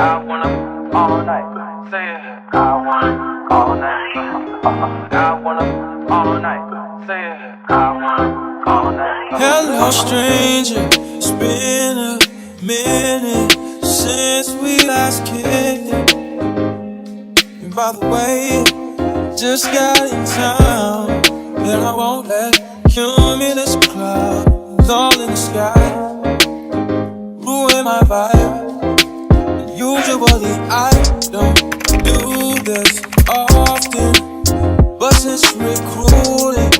I wanna all night. Say it. I wanna all night. I wanna all night. Say it. I wanna all night. Hello, stranger. It's been a minute since we last kicked it. And by the way, just got in town, and I won't let cumulus clouds all in the sky ruin my vibe. Usually I don't do this often, but since recruiting,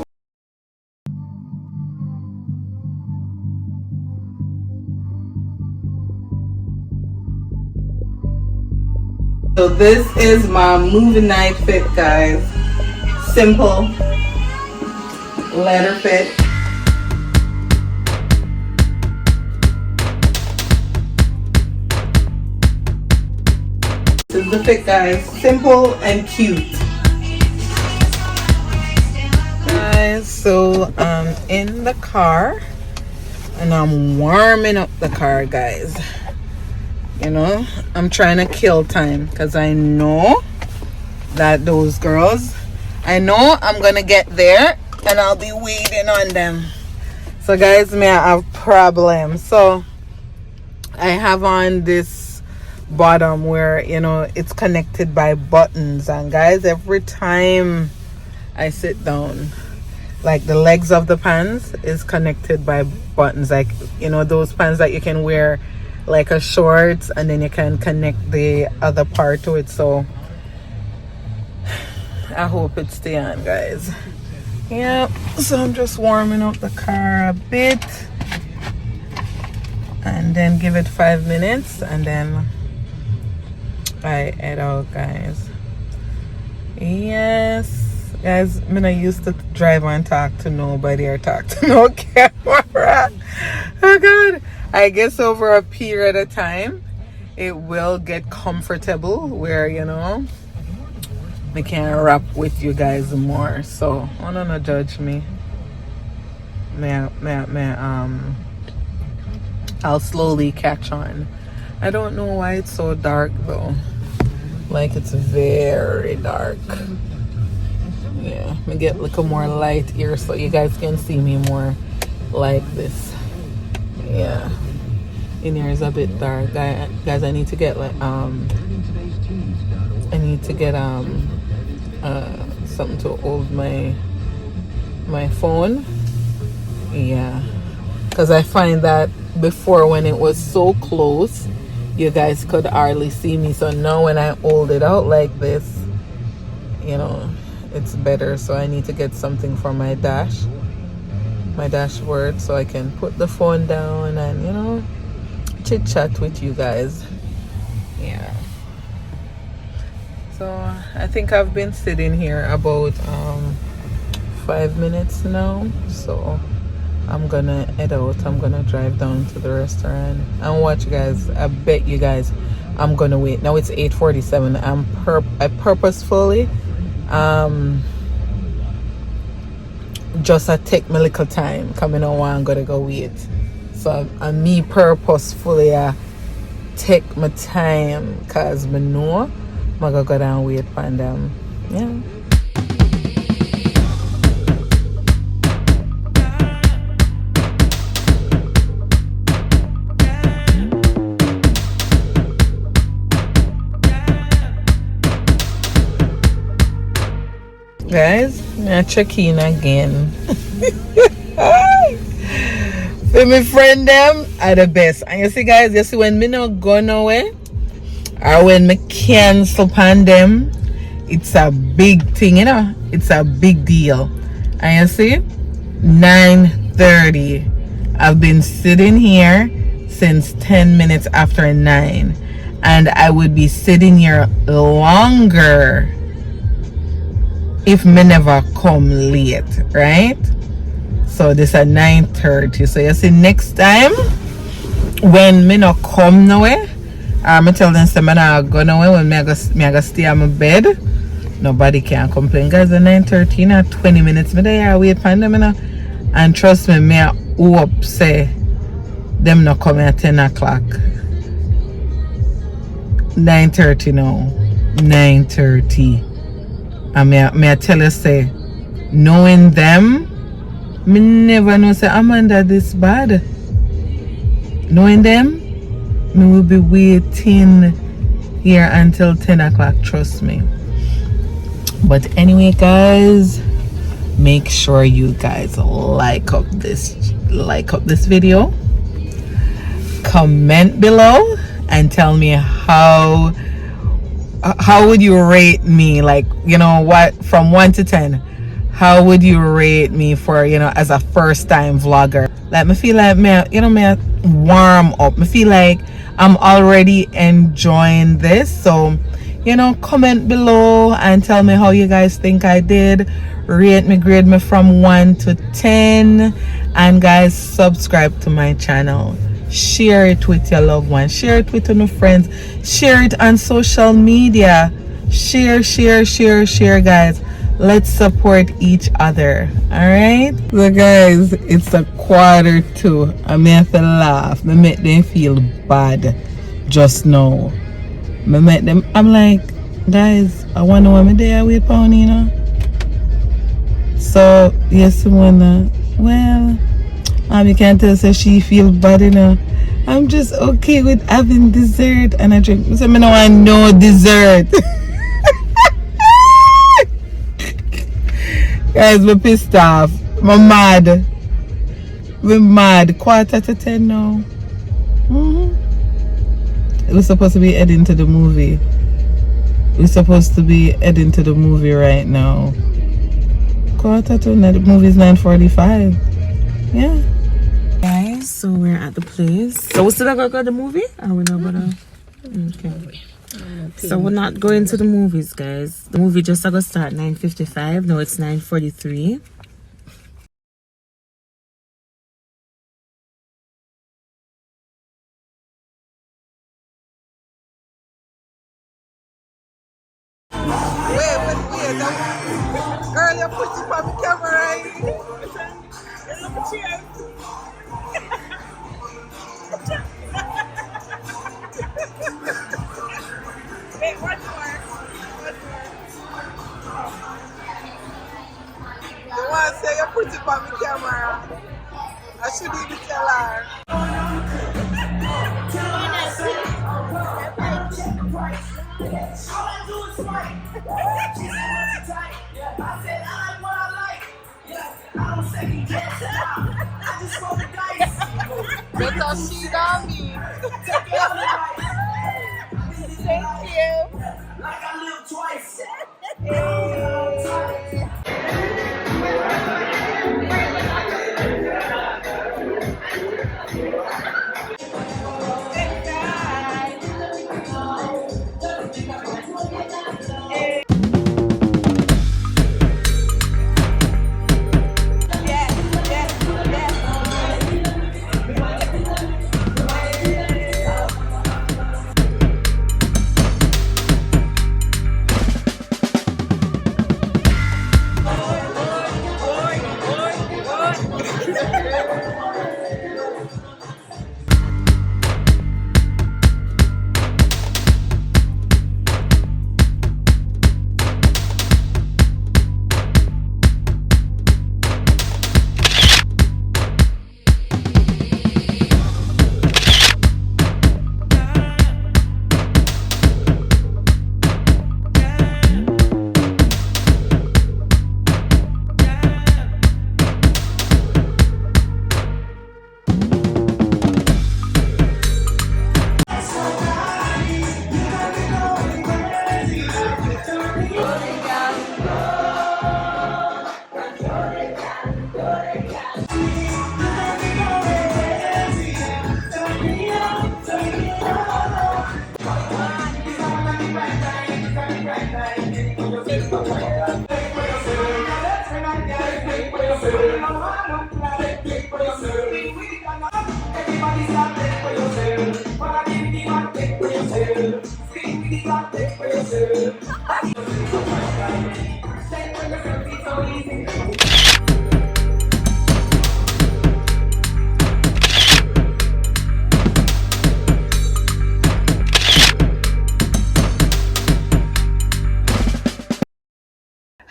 so this is my movie night fit, guys. Simple leather fit. This is the fit, guys. Simple and cute. Guys, so I'm in the car and I'm warming up the car, guys. You know, I'm trying to kill time because I know that those girls, I know I'm gonna get there and I'll be waiting on them. So guys, may I have problems. So I have on this bottom where, you know, it's connected by buttons, and guys, every time I sit down, like the legs of the pants is connected by buttons, like, you know, those pants that you can wear like a shorts and then you can connect the other part to it. So I hope it stay on, guys. Yeah, so I'm just warming up the car a bit and then give it 5 minutes and then I head out, guys. Yes, guys, I'm not used to drive and talk to nobody or talk to no camera. Oh god, I guess over a period of time it will get comfortable where, you know, we can rap with you guys more. So don't judge me. I'll slowly catch on. I don't know why it's so dark though. Like, it's very dark. Yeah, me get like a more light here so you guys can see me more like this. Yeah, in here is a bit dark, guys. I need to get like something to hold my phone. Yeah, because I find that before, when it was so close, you guys could hardly see me. So now when I hold it out like this, you know, it's better. So I need to get something for my dashboard, so I can put the phone down and, you know, chit chat with you guys. Yeah, so I think I've been sitting here about 5 minutes now, so I'm gonna head out. I'm gonna drive down to the restaurant and watch, guys. I bet you guys I'm gonna wait. Now it's 8:47. I purposefully just take my little time coming on while I'm gonna go wait. So me purposefully take my time because I know I'm gonna go down and wait for them. Yeah. Guys, I check in again. With my friend them are the best. And you see, guys, you see when me not go nowhere or when me cancel upon them, it's a big thing, you know. It's a big deal. And you see, 9:30. I've been sitting here since 10 minutes after 9, and I would be sitting here longer if me never come late, right? So this at 9:30. So you see, next time when me not come nowhere, I tell them say me not go nowhere, when me I go stay on my bed, nobody can complain. Guys, at 9:30, not 20 minutes, me there wait for them, and trust me, me I hope say them not coming at 10 o'clock. 9:30 now. 9:30. And may I tell you, say, knowing them, me never know say Amanda this bad. Knowing them, me will be waiting here until 10 o'clock, trust me. But anyway, guys, make sure you guys like up this video, comment below, and tell me how would you rate me, like, you know what, from 1 to 10, how would you rate me for, you know, as a first time vlogger? Like, me feel like me warm up, me feel like I'm already enjoying this. So, you know, comment below and tell me how you guys think I did. Rate me, grade me from 1 to 10, and guys, subscribe to my channel. Share it with your loved ones, share it with your friends, share it on social media. Share, guys. Let's support each other. All right, so guys, it's 1:45. I may have to laugh, I make them feel bad just now. I met them, I'm like, guys, I wonder why I'm there with Paulina. So yes, Simona, well, you can't tell say she feel bad, you know. I'm just okay with having dessert and I drink. So I don't want no dessert. Guys, we're pissed off. We're mad. We're mad. 9:45 now. We're supposed to be heading to the movie. We're supposed to be heading to the movie right now. 9:45 now. The movie's 9:45. Yeah. Guys, so we're at the place. So we still gonna go to the movie? Or we not gonna? Okay. So we're not going to the movies, guys. The movie just gonna start 9:55. No, it's 9:43. Wait. Girl, you put it on the camera, right? Wait, one more. The one say you put it on the camera. I should even tell her. Because she got me. Thank you. Like I lived twice.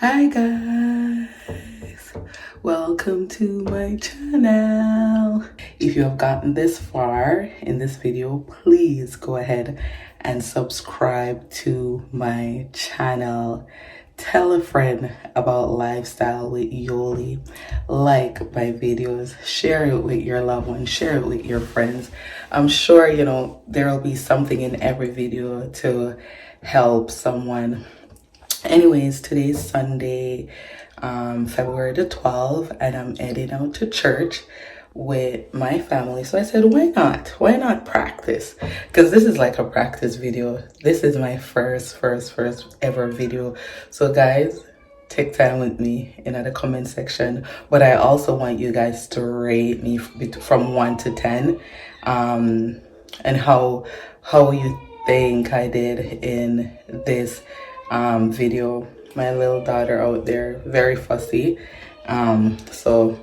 Hi guys, welcome to my channel. If you have gotten this far in this video, please go ahead and subscribe to my channel. Tell a friend about lifestyle with Yoli. Like my videos, share it with your loved ones, share it with your friends. I'm sure there will be something in every video to help someone. Anyways, today's Sunday, February the 12th, and I'm heading out to church with my family. So I said, why not? Why not practice? Because this is like a practice video. This is my first ever video. So guys, take time with me in the comment section. But I also want you guys to rate me from 1 to 10, and how you think I did in this video. My little daughter out there, very fussy, so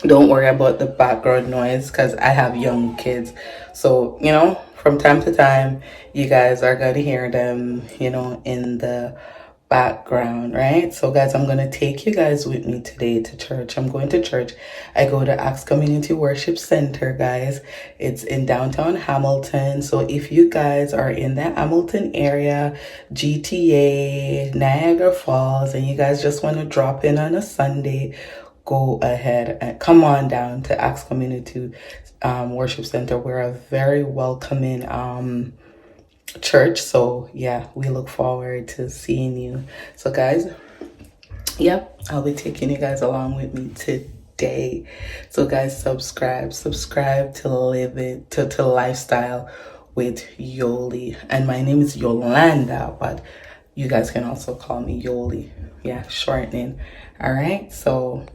don't worry about the background noise because I have young kids, so from time to time you guys are gonna hear them in the background, right? So guys, I'm gonna take you guys with me today to church. I'm going to church. I go to Acts Community Worship Center, guys. It's in downtown Hamilton. So if you guys are in the Hamilton area, GTA, Niagara Falls, and you guys just want to drop in on a Sunday, go ahead and come on down to Acts Community Worship Center. We're a very welcoming church, so yeah, we look forward to seeing you. So guys, yep, I'll be taking you guys along with me today. So guys, subscribe to live it to lifestyle with Yoli, and my name is Yolanda, but you guys can also call me Yoli, yeah, shortening. All right, so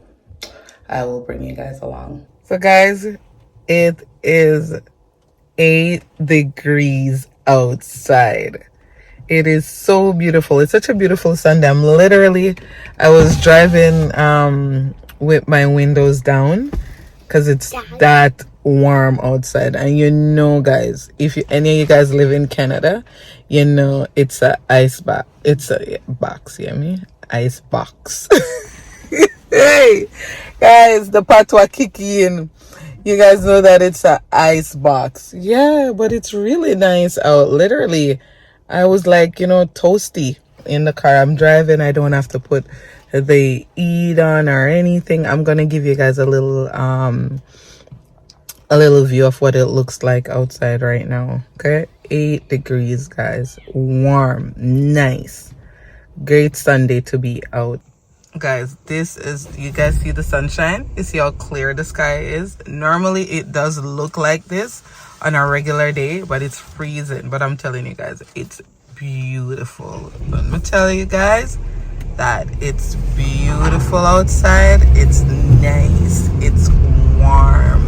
I will bring you guys along. So guys, it is 8 degrees outside. It is so beautiful. It's such a beautiful Sunday. I was driving with my windows down because it's that warm outside. And guys, if any of you guys live in Canada, it's a ice box. It's a box, you hear me? Ice box. Hey guys, the patwa kicking. You guys know that it's an ice box. Yeah, but it's really nice out. Literally, I was like, toasty in the car. I'm driving. I don't have to put the heat on or anything. I'm going to give you guys a little view of what it looks like outside right now. Okay? 8 degrees, guys. Warm. Nice. Great Sunday to be out. Guys, you guys see the sunshine? You see how clear the sky is? Normally it does look like this on a regular day, but it's freezing. But I'm telling you guys, it's beautiful. I'm gonna tell you guys that it's beautiful outside. It's nice. It's warm.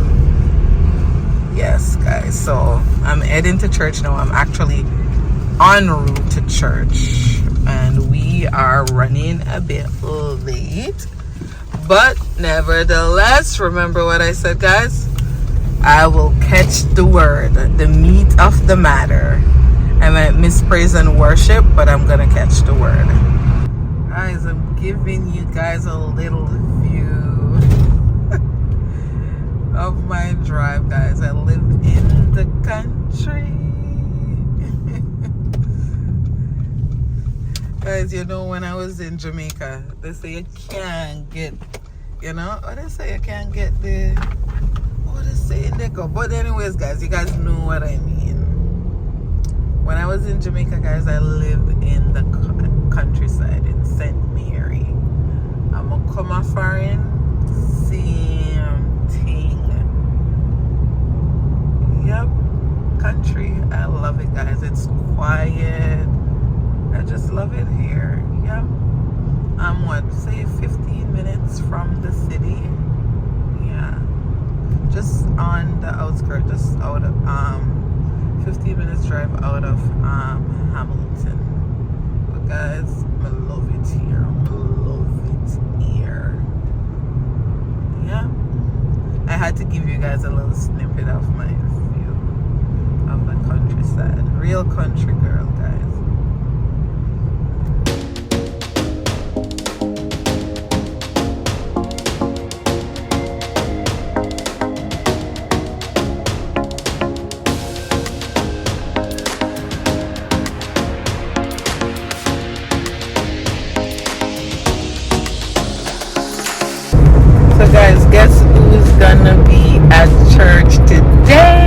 Yes, guys. So I'm heading to church now. I'm actually en route to church, and we are running a bit late, but nevertheless, remember what I said, guys. I will catch the word, the meat of the matter. I might miss praise and worship, but I'm gonna catch the word. Guys, I'm giving you guys a little view of my drive, guys. I live in the country. Guys, when I was in Jamaica, they say you can't get, or they say you can't get they say they go. But anyways, guys, you guys know what I mean. When I was in Jamaica, guys, I lived in the countryside in St. Mary. I'm a come a foreign, same thing. Yep, country. I love it, guys. It's quiet. I just love it here. Yeah. I'm 15 minutes from the city. Yeah. Just on the outskirts, just out of 15 minutes drive out of Hamilton. But guys, I love it here. Yeah. I had to give you guys a little snippet of my view of the countryside. Real country girl, guys. gonna be at church today.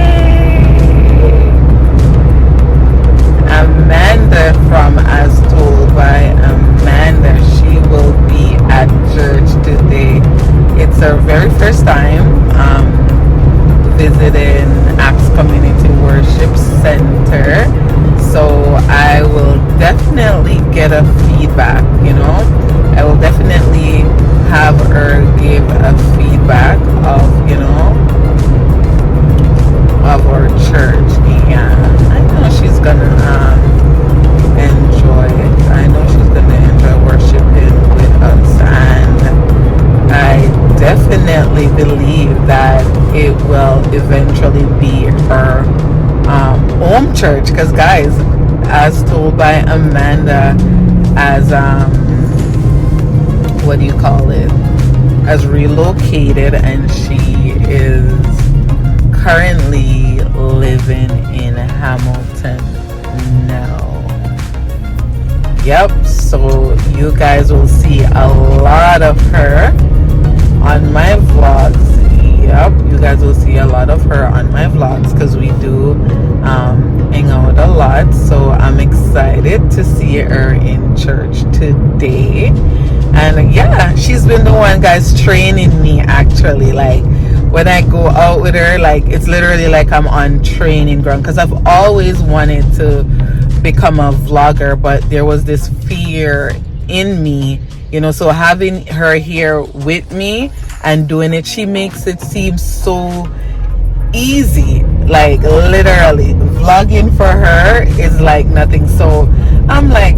Amanda from As Told by Amanda. She will be at church today. It's her very first time visiting Acts Community Worship Center. So I will definitely get a feedback, I will definitely have her give a feedback of, of our church. Yeah, I know she's gonna enjoy it. I know she's gonna enjoy worshiping with us, and I definitely believe that it will eventually be her home church, because guys, as told by Amanda, as what do you call it, has relocated, and she is currently living in Hamilton now. Yep, so you guys will see a lot of her on my vlogs. Yep, you guys will see a lot of her on my vlogs, because we do hang out a lot. So I'm excited to see her in church today. And yeah, she's been the one, guys, training me actually. Like when I go out with her, like it's literally like I'm on training ground, because I've always wanted to become a vlogger, but there was this fear in me, so having her here with me and doing it, she makes it seem so easy. Like literally vlogging for her is like nothing. So I'm like,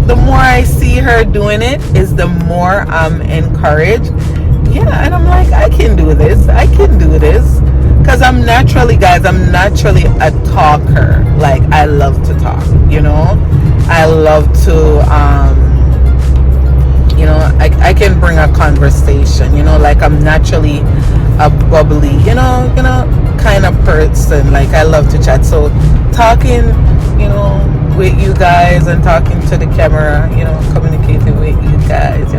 the more I see her doing it is the more I'm encouraged. Yeah, and I'm like, I can do this, because I'm naturally a talker. Like I love to talk, I love to I can bring a conversation, like I'm naturally a bubbly, kind of person. Like I love to chat. So talking, with you guys and talking to the camera, communicating with you guys,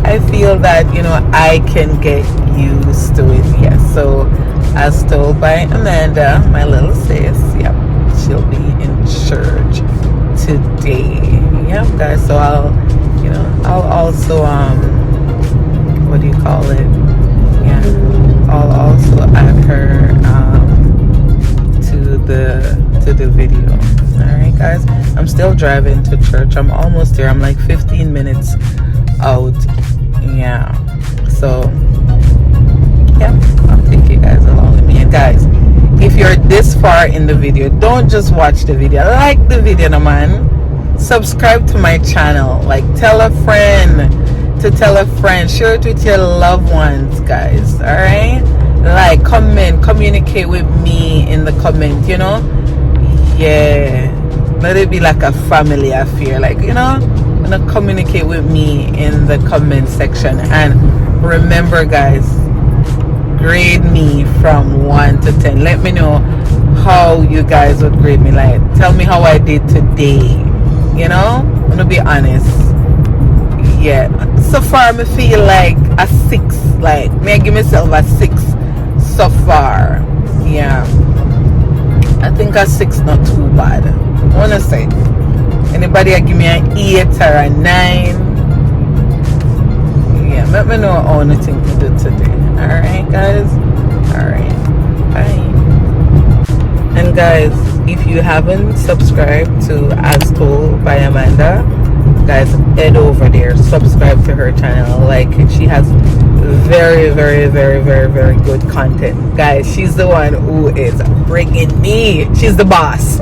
I feel that, I can get used to it. Yes. So as told by Amanda, my little sis, yep, she'll be in church today. Yep, guys. So I'll also what do you call it? Yeah, I'll also add her to the video. All right, guys. I'm still driving to church. I'm almost there. I'm like 15 minutes out. Yeah. So yeah, I'll take you guys along with me. And guys, if you're this far in the video, don't just watch the video. Like the video, no man. Subscribe to my channel. Like tell a friend to tell a friend. Share it with your loved ones, guys. All right. Like, comment, communicate with me in the comment. Yeah. Let it be like a family affair. Like, communicate with me in the comment section. And remember, guys, grade me from 1 to 10. Let me know how you guys would grade me. Like, tell me how I did today. I'm gonna be honest. Yeah, so far I feel like a 6. Like, may I give myself a 6 so far. Yeah, I think a 6 not too bad. I wanna say, anybody give me an 8 or a 9? Yeah, let me know how you think to do today. Alright, guys. Alright, bye. And guys, if you haven't subscribed to As Told by Amanda, guys, head over there, subscribe to her channel. Like, she has very, very, very, very, very good content. Guys, she's the one who is bringing me. She's the boss.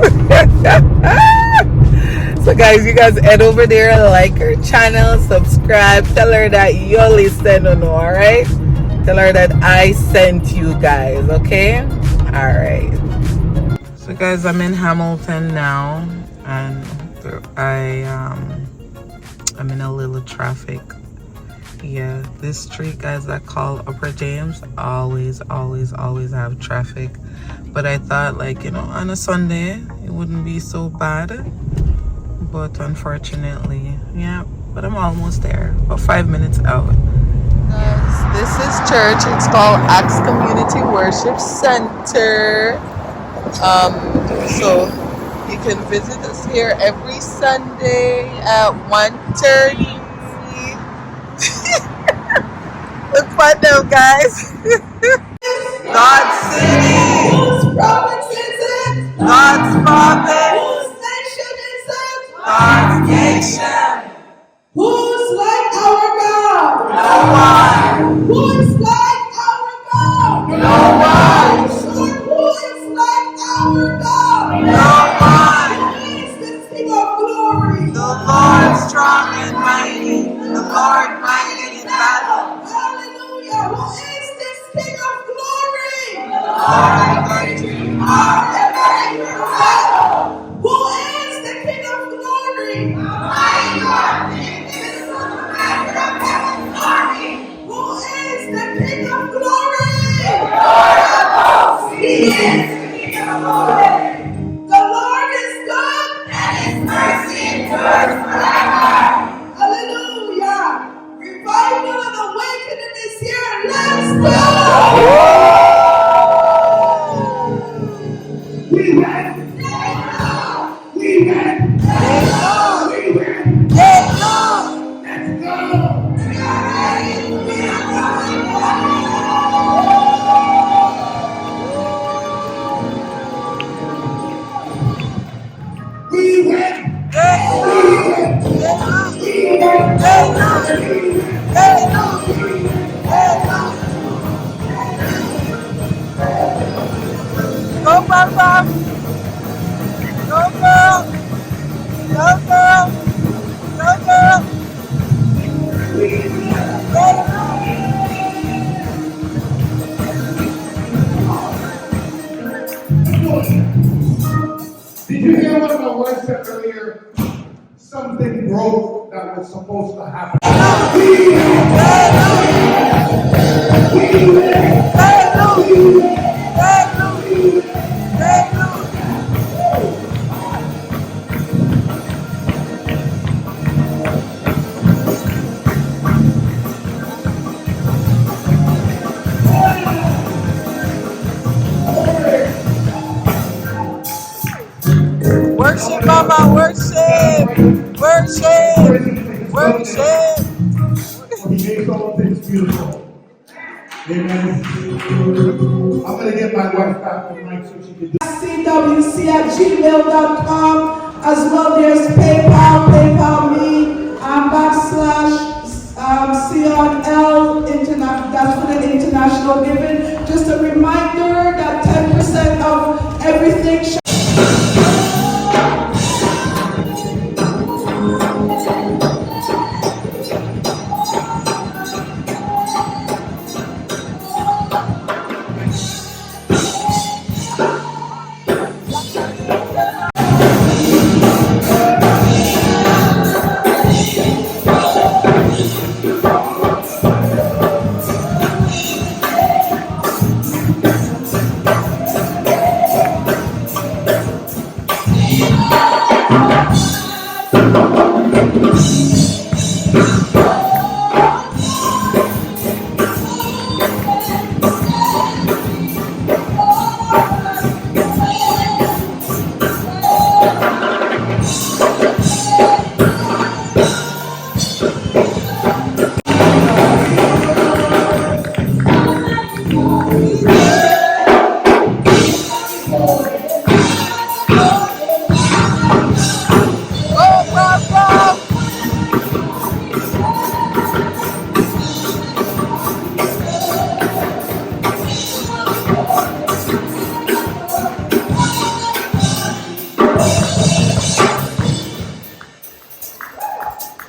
So guys, you guys head over there, like her channel, subscribe, tell her that you listen, all right? Tell her that I sent you guys, okay? All right. So guys, I'm in Hamilton now, and I'm in a little traffic. Yeah, this street, guys, that call Upper James, always have traffic. But I thought, like, on a Sunday it wouldn't be so bad, but unfortunately, yeah. But I'm almost there, about 5 minutes out. Yes. This is church. It's called Acts Community Worship Center. So you can visit us here every Sunday at 1:30. Look fun though, guys. God's city. Whose province is it? God's province. Whose nation is it? God's nation. Who's like our God? No one. Who is like our God? No one. Lord, who is like our God? No one. Who is the King of glory? The Lord strong and mighty. The Lord mighty in battle. Hallelujah. Who is this King of glory? Lord mighty. Who is the King of glory? Who is the King of glory? He is the King of glory. The Lord is good and his mercy endures forever. Hallelujah. Revival and awakening is here. Let's go. We win. We win. We win. Let's go. We win. Go, Papa. Go, girl. Go, girl. Go, girl. Did you hear what my wife said earlier? Something broke that was supposed to happen. Worship, Mama, worship. Worship. Worship. He makes all things beautiful. Amen. I'm going to get my wife back to Mike so she can do cwc@gmail.com. As well, there's PayPal me, /CONL, that's for the international giving. Just a reminder that 10% of everything.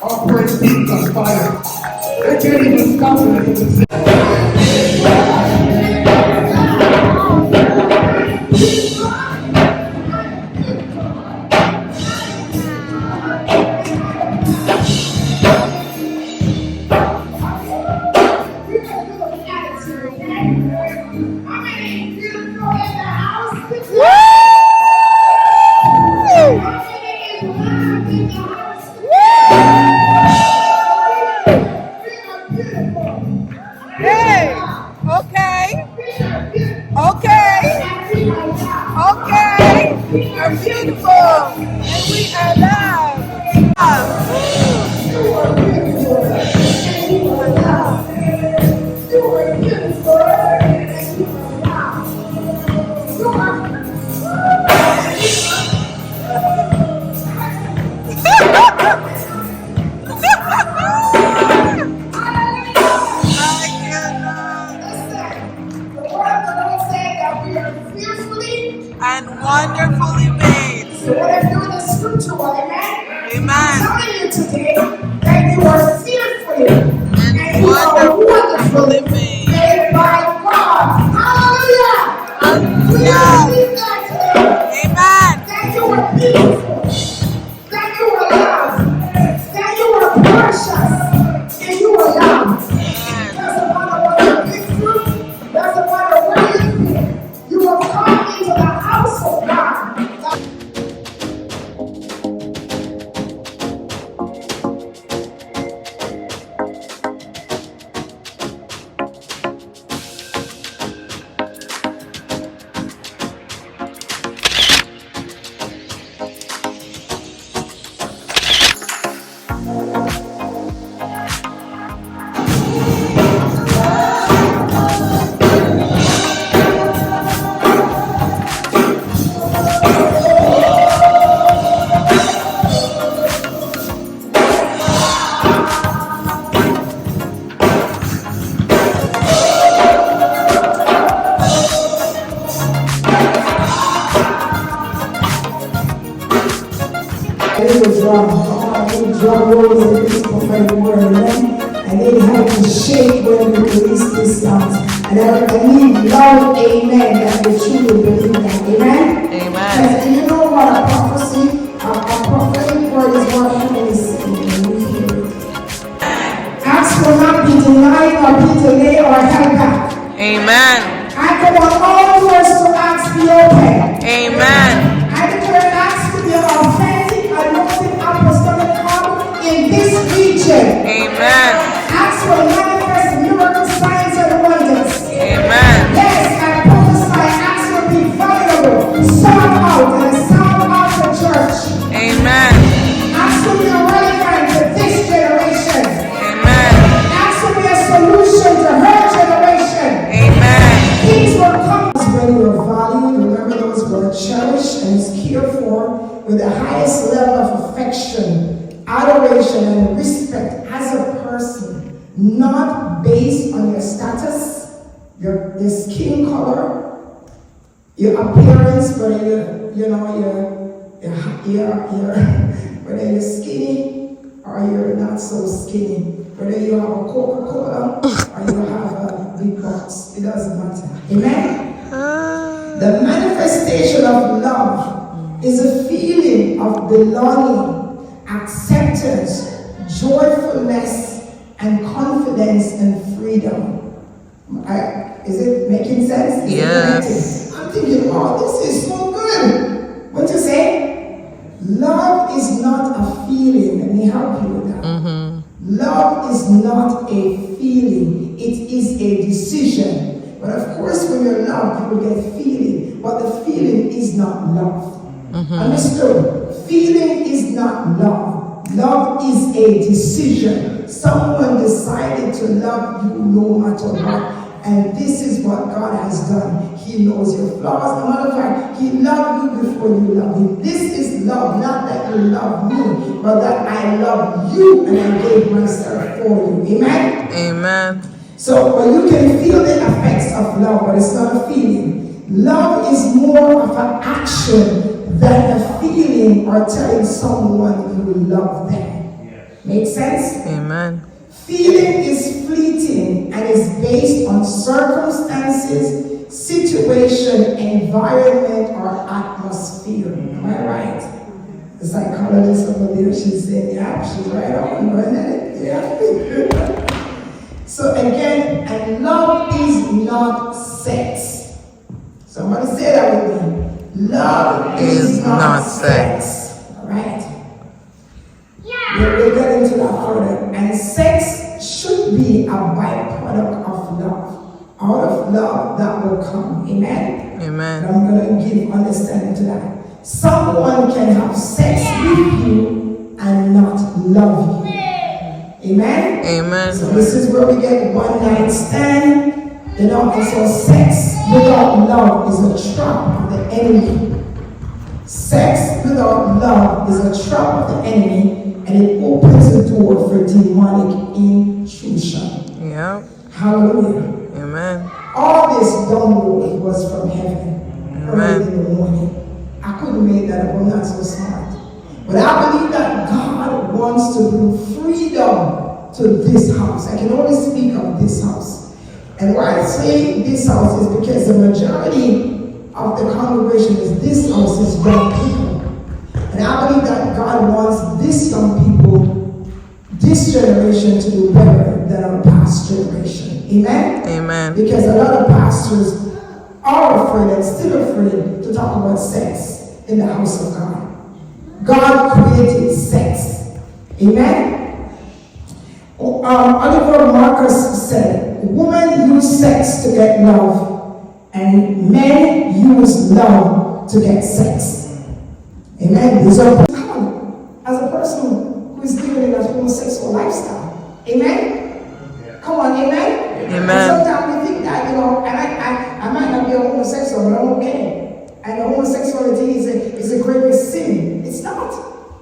our praise team's on fire. They can't even stop it. Yeah. You are beautiful and you are loved. You are beautiful and you are loved. You listen, the word of the Lord said that we are fearfully and wonderfully made. so what if you're in the scripture, amen? Amen. I'm telling you today that you are fearfully and you are Wonderfully wonderfully made. made by God. Hallelujah! We receive that today. Amen. That you are beautiful, that you are loved, that you are precious, and you are loved. Doesn't matter what you've been through, doesn't matter where you've been, you have come into the house of God. It was drum rolls and this prophetic word, amen. And they have to shake when we release these songs. And I need loud amen that we truly believe that, amen. Amen. And you know what a prophecy, a prophetic word is what heaven is saying when we hear it. Acts will not be denied or be delayed or held back. Amen. I command all doors to Acts be open. Amen. I declare Acts to be an authentic, anointed apostolic hub in this region. Amen. Acts will manifest miracle signs and wonders. Amen. Yes, I prophesy Acts will be valuable, sought out, and sought out the church. Amen. Acts will be relevant to this generation. Amen. Acts will be a solution to her generation. Amen. Things will come when you are valued. Remember those words, cherished and is cared for with the highest level of affection, adoration, and respect as a person, not based on your status, your skin color, your appearance, whether whether you're skinny or you're not so skinny, whether you have a Coca-Cola or you have a big box, it doesn't matter. Amen? The manifestation of love is a feeling of belonging, acceptance, joyfulness, and confidence and freedom. Is it making sense? Yes. I'm thinking, oh, this is so good. What you say? Love is not a feeling. Let me help you with that. Love is not a feeling. It is a decision. But of course, when you're loved, you will get feeling. But the feeling is not love. Understood? Feeling is not love. Love is a decision. Someone decided to love you no matter what. And this is what God has done. He knows your flaws. As a matter of fact, He loved you before you loved Him. This is love, not that you love me, but that I love you and I gave myself for you. Amen? Amen. So, but you can feel the effects of love, but it's not a feeling. Love is more of an action than a feeling or telling someone you love them. Make sense? Amen. Feeling is fleeting and is based on circumstances, situation, environment, or atmosphere. Am I right? The psychologist over there, she said, yeah, she's right on, wasn't it? Yeah. So again, and love is not sex. Somebody say that with me. Love is not sex. All right? We'll get into that further. And sex should be a byproduct of love. Out of love, that will come. Amen? Amen. And I'm going to give understanding to that. Someone can have sex with you and not love you. Amen? Amen. So this is where we get one night stand. And so sex without love is a trap of the enemy. Sex without love is a trap of the enemy, and it opens the door for demonic intrusion. Yeah. Hallelujah. Amen. All this download was from heaven early in the morning. I couldn't make that up. I'm not so smart. But I believe that God wants to bring freedom to this house. I can only speak of this house. And why I say this house is because the majority of the congregation is this house is young people. And I believe that God wants this young people, this generation, to do better than our past generation. Amen? Amen. Because a lot of pastors are afraid and still afraid to talk about sex in the house of God. God created sex. Amen? Oliver Marcus said, women use sex to get love, and men use love to get sex. Amen? These are common as a person who is living in a homosexual lifestyle. Amen? Come on, amen? Amen. And sometimes we think that, and I might not be a homosexual, but I'm okay. And homosexuality is a great sin. It's not.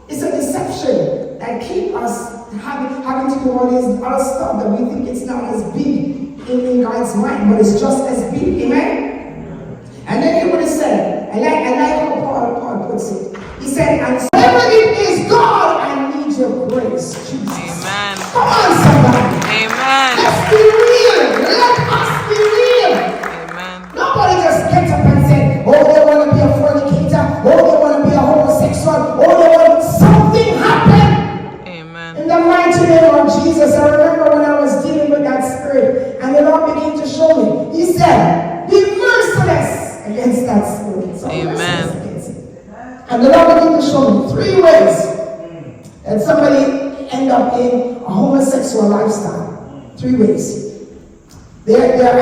It's a deception that keeps us having to do all this other stuff that we think it's not as big in God's mind, but it's just as big. Amen? And then he would have said, I like how Paul puts it. He said, and whatever it is, God, I need your grace, Jesus. Amen. Come on, somebody. Amen. Let's be real. Let us be real. Amen. Nobody just gets up and say, oh, they want to be a fornicator, oh, they want to be a homosexual, oh, they want something happen. Amen. In the mighty name of Jesus, I remember when I was dealing with that spirit, and the Lord began to show me. He said, be merciless against that spirit. So Amen. Against it. And the Lord began to show me 3 ways that somebody end up in a homosexual lifestyle. 3 ways. They're either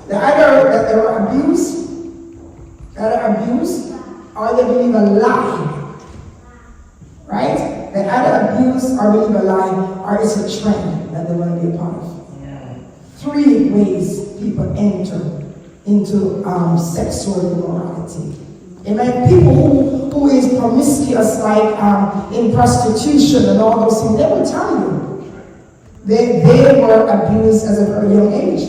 that they were abused, or they believe a lie. Right? They either abuse or believe a lie, or it's a trend that they want to be a part of. 3 ways people enter into sexual immorality. Amen. People who is promiscuous, like in prostitution and all those things, they will tell you they were abused as a very young age.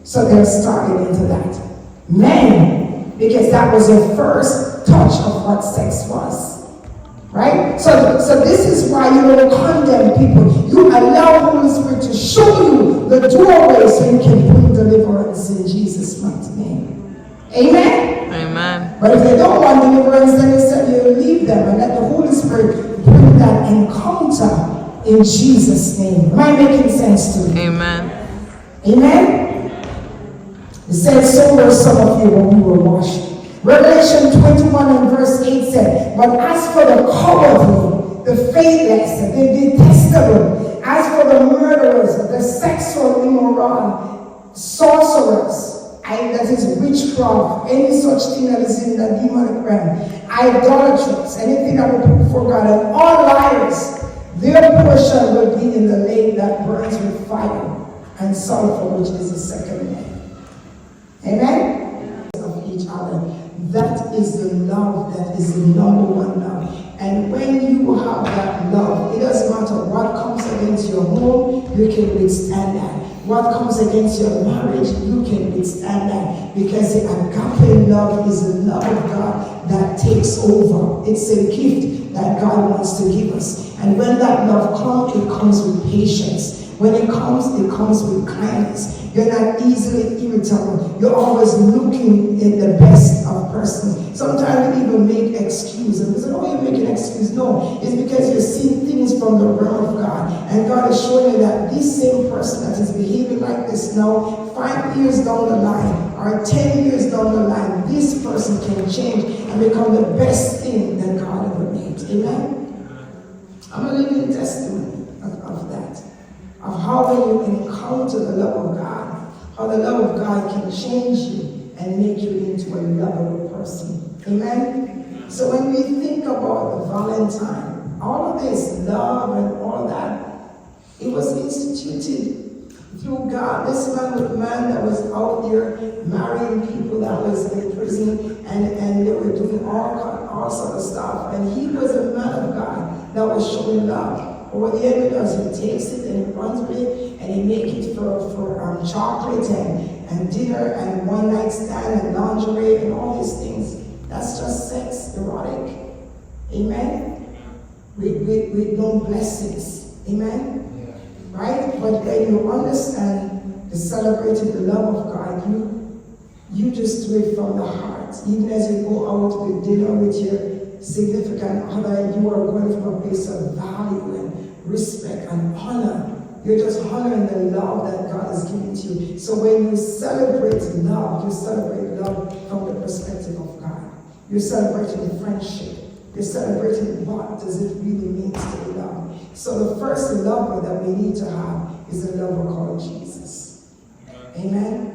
So they're starting into that. Men, because that was their first touch of what sex was. Right? So this is why you don't condemn people. You allow Holy Spirit to show you the doorway so you can bring deliverance in Jesus' mighty name. Amen? Amen. But if they don't want deliverance, then instead you leave them and let the Holy Spirit bring that encounter in Jesus' name. Am I making sense to you? Amen. Amen? It said, so were some of you when we were washed. Revelation 21 and verse 8 said, but as for the cowardly, the faithless, the detestable, as for the murderers, the sexual immoral, sorcerers, that is witchcraft, any such thing that is in the demonic realm, idolaters, anything that will put before God, and all liars, their portion will be in the lake that burns with fire and sulfur, which is the second name. Amen? Of each other. That is the love, that is the number one love. And when you have that love, it doesn't matter what comes against your home, you can withstand that. What comes against your marriage, you can withstand that. Because the agape love is the love of God that takes over. It's a gift that God wants to give us. And when that love comes, it comes with patience. When it comes with kindness. You're not easily irritable. You're always looking at the best of person. Sometimes we even make excuses. We say, oh, you make an excuse. No, it's because you're seeing things from the realm of God. And God is showing you that this same person that is behaving like this now, 5 years down the line, or 10 years down the line, this person can change and become the best thing that God ever made. Amen? I'm a living testimony of that. Of how when you encounter the love of God, how the love of God can change you and make you into a lovable person. Amen? So when we think about the Valentine, all of this love and all that, it was instituted through God. This man that was out there marrying people that was in prison, and they were doing all sort of stuff. And he was a man of God that was showing love. But what the enemy does, he takes it and he runs with it, and he makes it for chocolate and dinner and one night stand and lingerie and all these things. That's just sex, erotic. Amen? With no blessings. Amen? Right? But then you understand the celebrating the love of God. You just do it from the heart. Even as you go out with dinner with your significant other, you are going from a place of value and respect and honor. You're just honoring the love that God has given to you. So when you celebrate love, you celebrate love from the perspective of God. You're celebrating friendship. You're celebrating what does it really mean to be loved. So the first lover that we need to have is a lover called Jesus. Amen?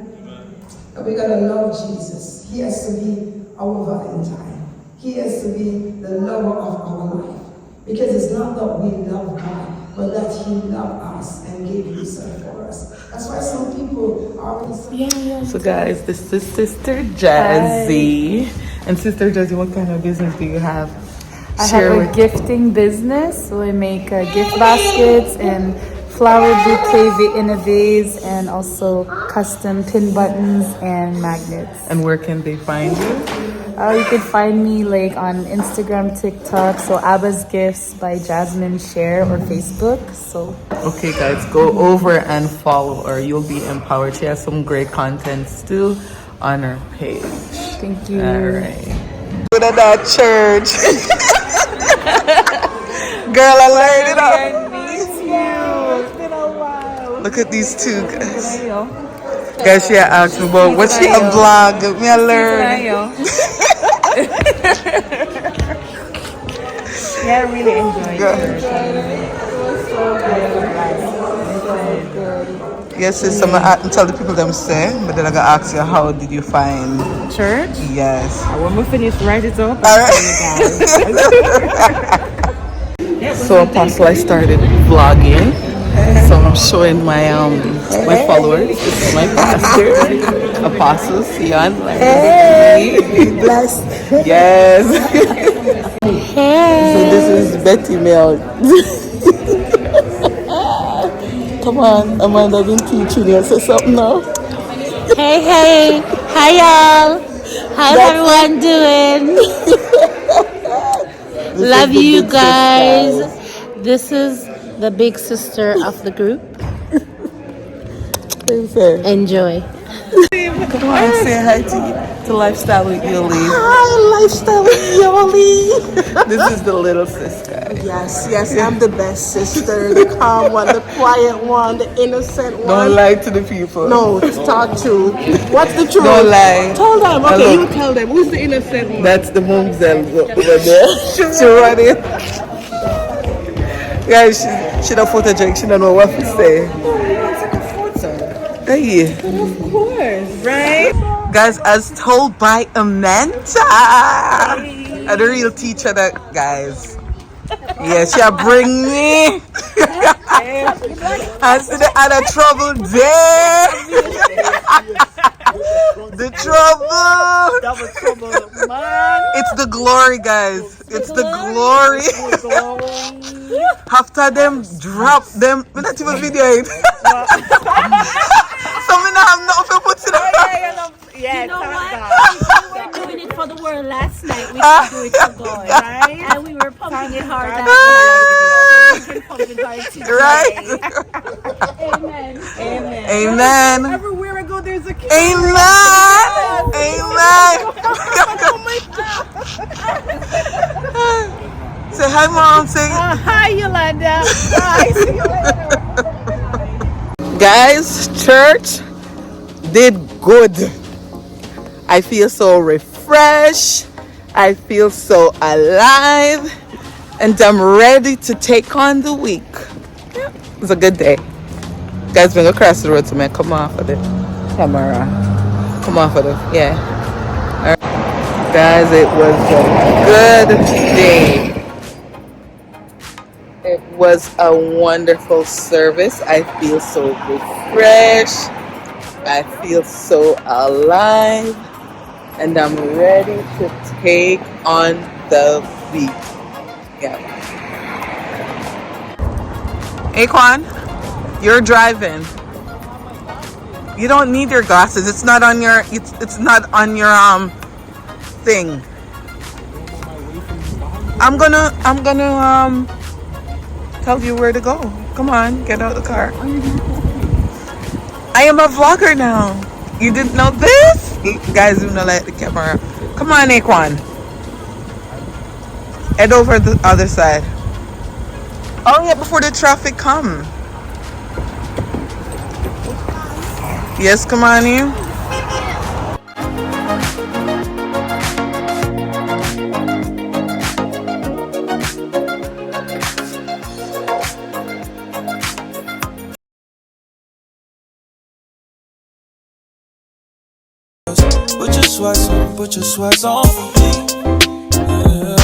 And we gotta love Jesus. He has to be our Valentine. He has to be the lover of our life. Because it's not that we love God, but that He loved us and gave Himself for us. That's why some people already say, So guys, this is Sister Jazzy. Hi. And Sister Jazzy, what kind of business do you have? I have a gifting business, so I make gift baskets and flower bouquet in a vase, and also custom pin buttons and magnets. And where can they find you? You can find me like on Instagram, TikTok, so Abba's Gifts by Jasmine Share, or Facebook. So okay guys, go over and follow her. You'll be empowered. She has some great content still on her page. Thank you. All right. Good at that church. Girl, I learned it all. It's been a while. Look at these two guys. Guys, she asked me about what she a blog. Me I learn. Yeah, I really enjoyed it. It was so good. Yes, sis, I'm gonna tell the people them say, but then I'm gonna ask you, how did you find Church? Yes. When we finish, write it up. All right. So Apostle, I started vlogging. So I'm showing my my followers. This is my pastor, Apostle Sion. hey, blessed. Yes. Hey. So this is Betty Mel. Come on, Amanda, I've been teaching you. Say something now. Hey, hi y'all. How's everyone doing? Love you guys. This is the big sister of the group. Enjoy. Come on, say hi to Lifestyle with Yoli. Hi, Lifestyle with Yoli. This is the little sister. Yes, I'm the best sister, the calm one, the quiet one, the innocent one. Don't lie to the people. No, talk truth. What's the truth? Don't lie. Tell them. Okay, you tell them. Who's the innocent one? That's the momzelle over there. She running. Guys, she don't photogenic. She don't know what to say. Hey. Of course, right? Guys, as told by Amanda, the real teacher that, guys. Yeah, she'll bring me. I see the other trouble there. The trouble. Double trouble, man. It's the glory, guys. It's the glory. After them drop them, we not even video it. So me not have nothing to put in it. You know what? We were doing it for the world last night. We could do it for God, right? And we were pumping it hard last night. So we can pump it hard today. Right? Amen. Amen. Amen. Everywhere I go, there's a kid. Amen. Amen. Oh my God. Say hi, Mom. Say hi, Yolanda. Bye. See you later. guys, church did good. I feel so refreshed. I feel so alive. And I'm ready to take on the week. It was a good day. Guys, we're going to cross the road to me. Come off of the camera. Come off of the, yeah. All right. Guys, it was a good day. It was a wonderful service. I feel so refreshed. I feel so alive. And I'm ready to take on the week. Yeah. Aquan, you're driving. You don't need your glasses. It's not on your it's not on your thing. I'm gonna tell you where to go. Come on, get out of the car. I am a vlogger now. You didn't know this? Guys, you know, like the camera. Come on, Aquan. Head over the other side. Oh yeah, before the traffic come. Yes, come on, you. Put your sweats on for me. Yeah.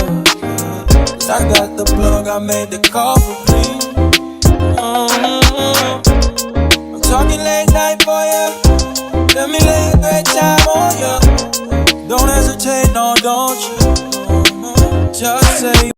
I got the plug, I made the call for me. I'm talking late night for ya. Let me lay a great time on ya. Don't hesitate, no, don't you? Just say